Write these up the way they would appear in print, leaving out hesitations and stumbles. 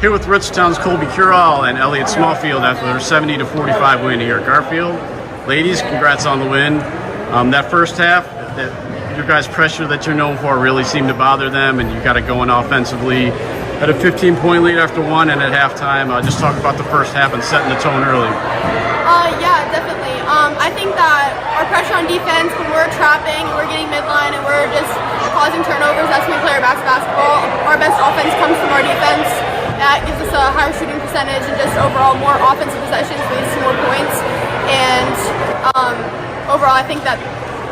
Here with Rootstown's Colbie Curall and Elliott Smallfield after their 70-45 win here at Garfield. Ladies, congrats on the win. That first half, your guys' pressure that you're known for really seemed to bother them, and you got it going offensively. Had a 15-point lead after one, and at halftime, just talk about the first half and setting the tone early. Yeah, definitely. I think that our pressure on defense, when we're trapping, we're getting midline, and we're just causing turnovers, that's when we play our best basketball. Our best offense comes from our defense. That gives us a higher shooting percentage and just overall more offensive possessions leads to more points. And overall, I think that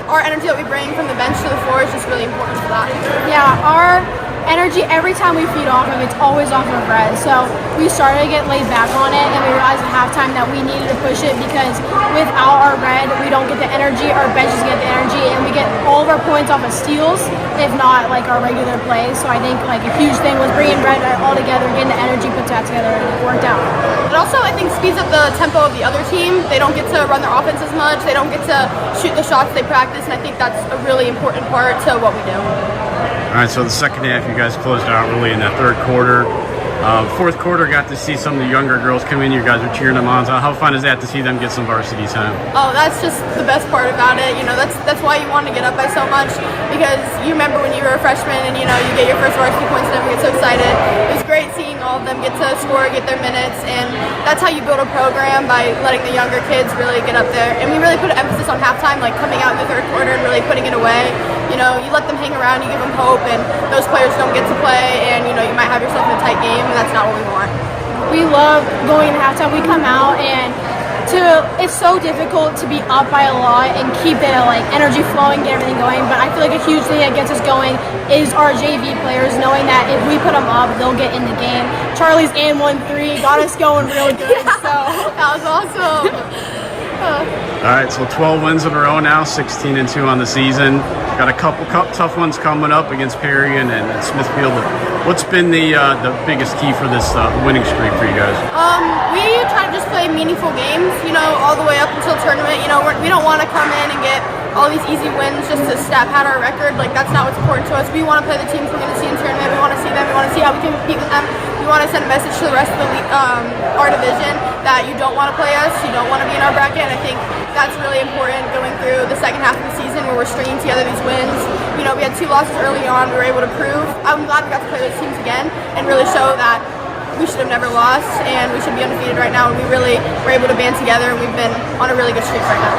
our energy that we bring from the bench to the floor is just really important for that. Yeah, our energy every time we feed off of it's always off of red. So we started to get laid back on it, and we realized at halftime that we needed to push it because without our red, we don't get the energy. Our benches get the energy, and we get all of our points off of steals, if not like our regular plays. So I think like a huge thing was bringing red all together, getting the energy put that together, and it worked out. It also, I think, speeds up the tempo of the other team. They don't get to run their offense as much. They don't get to shoot the shots they practice, and I think that's a really important part to what we do. All right, so the second half, you guys closed out really in that third quarter. Fourth quarter, got to see some of the younger girls come in. You guys are cheering them on. So how fun is that to see them get some varsity time? Oh, that's just the best part about it. You know, that's why you want to get up by so much, because you remember when you were a freshman and, you know, you get your first varsity points and everyone gets so excited. It was great seeing all of them get to score, get their minutes, and that's how you build a program, by letting the younger kids really get up there. And we really put an emphasis on halftime, like coming out in the third quarter and really putting it away. You know, you let them hang around, you give them hope, and those players don't get to play, and, you know, you might have yourself in a tight game, and that's not what we want. We love going into halftime. We come out, and it's so difficult to be up by a lot and keep the like energy flowing, get everything going. But I feel like a huge thing that gets us going is our JV players, knowing that if we put them up, they'll get in the game. Charlie's and 1-3 got us going real good. So that was awesome. All right, so 12 wins in a row now, 16-2 on the season. Got a couple tough ones coming up against Perry and Smithfield. What's been the biggest key for this winning streak for you guys? We try to just play meaningful games, you know, all the way up until tournament. You know, we don't want to come in and get all these easy wins just to stat pad our record. Like, that's not what's important to us. We want to play the teams we're going to see in tournament. We want to see them. We want to see how we can compete with them. We want to send a message to the rest of our division that you don't want to play us, you don't want to be in our bracket. And I think that's really important going through the second half of the season where we're stringing together these wins. You know, we had 2 losses early on. We were able to prove. I'm glad we got to play those teams again and really show that we should have never lost and we should be undefeated right now. And we really were able to band together, and we've been on a really good streak right now.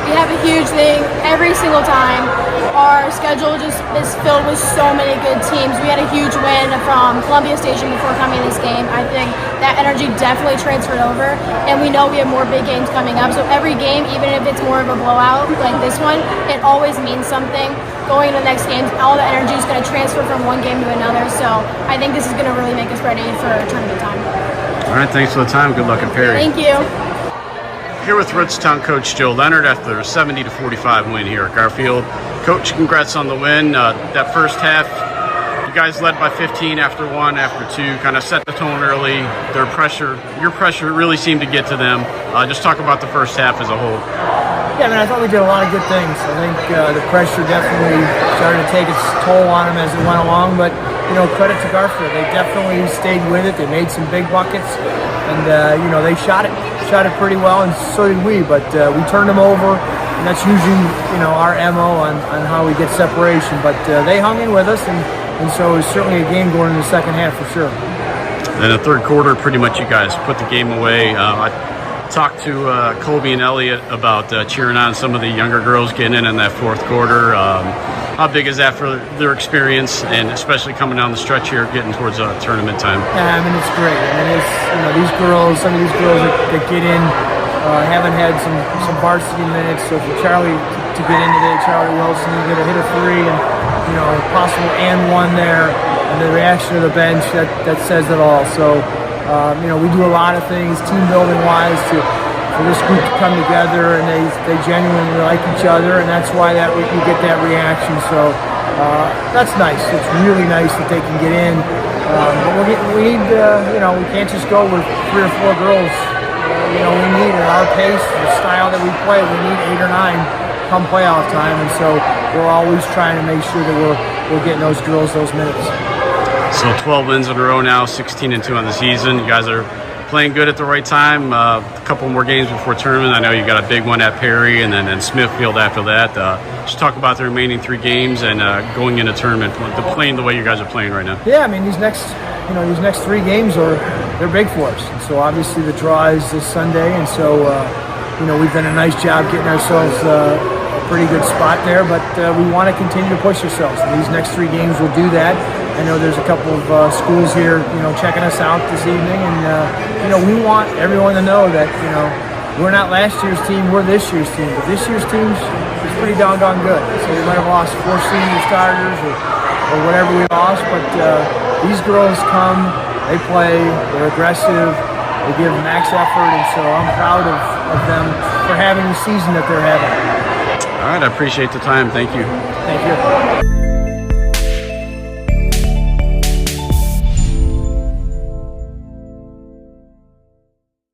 We have a huge thing every single time. Our schedule just is filled with so many good teams. We had a huge win from Columbia Station before coming to this game. I think that energy definitely transferred over, and we know we have more big games coming up. So every game, even if it's more of a blowout like this one, it always means something. Going into the next games, all the energy is going to transfer from one game to another. So I think this is going to really make us ready for tournament time. All right, thanks for the time. Good luck at Perry. Thank you. Here with Rootstown coach Joe Leonard after their 70-45 win here at Garfield. Coach, congrats on the win. That first half, you guys led by 15 after 1, after 2, kind of set the tone early. Your pressure really seemed to get to them. Just talk about the first half as a whole. Yeah, I mean, I thought we did a lot of good things. I think the pressure definitely started to take its toll on them as it went along, but, you know, credit to Garfield. They definitely stayed with it. They made some big buckets, and, you know, they shot it pretty well, and so did we, but we turned them over, and that's usually, you know, our MO on how we get separation, but they hung in with us, and so it was certainly a game going into the second half for sure. In the third quarter, pretty much you guys put the game away. I talked to Colbie and Elliott about cheering on some of the younger girls getting in that fourth quarter. How big is that for their experience, and especially coming down the stretch here, getting towards tournament time? Yeah, I mean, it's great. I mean, it's, you know, some of these girls that get in haven't had some varsity minutes. So for Charlie to get in today, Charlie Wilson, you get a hit of 3 and, you know, possible and 1 there, and the reaction of the bench, that says it all. So, you know, we do a lot of things team building wise for this group to come together, and they genuinely like each other, and that's why you get that reaction. So that's nice. It's really nice that they can get in. But we need, you know, we can't just go with 3 or 4 girls. You know, we need at our pace, the style that we play, we need 8 or 9 come playoff time, and so we're always trying to make sure that we're getting those girls those minutes. So 12 wins in a row now, 16-2 on the season. You guys are playing good at the right time. A couple more games before tournament. I know you got a big one at Perry and then Smithfield after that. Just talk about the remaining 3 games and going into tournament, playing the way you guys are playing right now. Yeah, I mean these next 3 games they're big for us. And so obviously the draw is this Sunday, and so we've done a nice job getting ourselves a pretty good spot there. But we want to continue to push ourselves. And these next 3 games will do that. I know there's a couple of schools here, checking us out this evening, and we want everyone to know that we're not last year's team, we're this year's team. But this year's team is pretty doggone good. So we might have lost 4 senior starters or whatever we lost, but these girls come, they play, they're aggressive, they give max effort, and so I'm proud of them for having the season that they're having. All right, I appreciate the time. Thank you. Thank you.